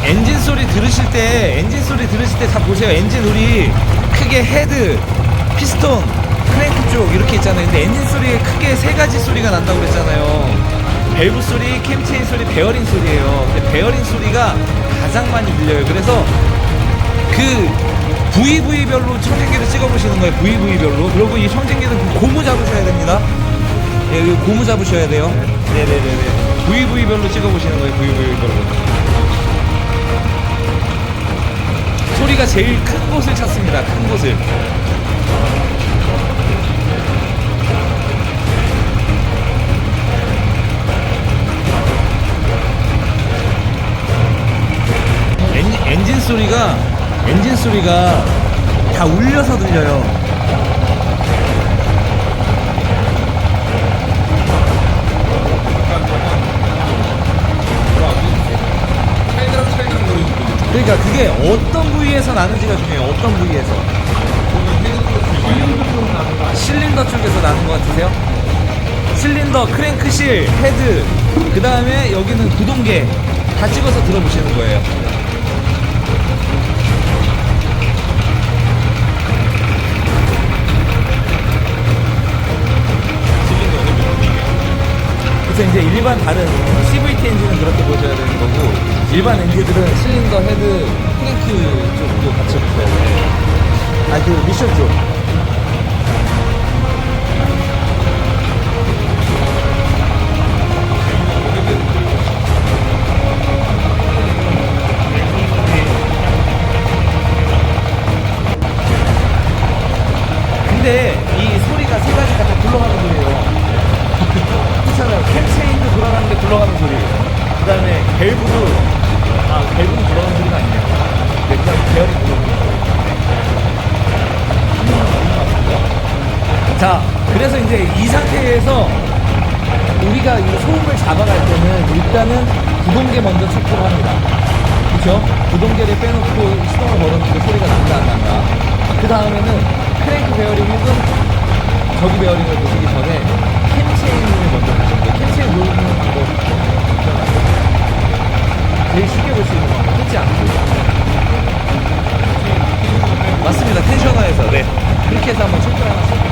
엔진 소리 들으실 때 다 보세요. 엔진 소리 크게 헤드, 피스톤, 크랭크 쪽 이렇게 있잖아요. 근데 엔진 소리에 크게 세 가지 소리가 난다고 그랬잖아요. 밸브 소리, 캠체인 소리, 베어링 소리예요. 근데 베어링 소리가 가장 많이 들려요. 그래서 그 VV별로 청진기를 찍어보시는 거예요. VV별로. 그리고 이 청진기는 고무 잡으셔야 됩니다. 예, 고무 잡으셔야 돼요. 네네네네. VV별로 찍어보시는 거예요. VV별로. 소리가 제일 큰 곳을 찾습니다. 큰 곳을. 엔진 소리가 다 울려서 들려요. 그러니까 그게 어떤 부위에서 나는지가 중요해요. 어떤 부위에서. 실린더 쪽에서 나는 것 같으세요? 실린더, 크랭크실, 헤드, 그 다음에 여기는 구동계 다 찍어서 들어보시는 거예요. 그래서 이제 일반 다른 CVT 엔진은 그렇게 보셔야 되는 거고, 일반 엔진들은 실린더, 헤드, 크랭크 쪽도 같이 보셔야 돼요. 아, 그 미션 쪽. 근데 이 소리가 세 가지가 다 굴러가는 소리예요. 그렇잖아요. 캠체인도 돌아가는데 굴러가는 소리. 그 다음에 밸브는 돌아가는 소리가 아니에요. 그냥 배열이 굴러가는 소리. 자, 그래서 이제 이 상태에서 우리가 이 소음을 잡아갈 때는 일단은 구동계 먼저 체크를 합니다. 그쵸? 구동계를 빼놓고 시동을 걸었는데 소리가 난다 안 난다. 그 다음에는 크랭크 베어링 혹은 저기 베어링을 보시기 전에 캠체인을 먼저 보시는 거예요. 캠체인 모르는 방법 제일 쉽게 볼 수 있는 방법 끊지 않고. 맞습니다. 텐셔너에서. 네, 그렇게 해서 한번 체크를 하나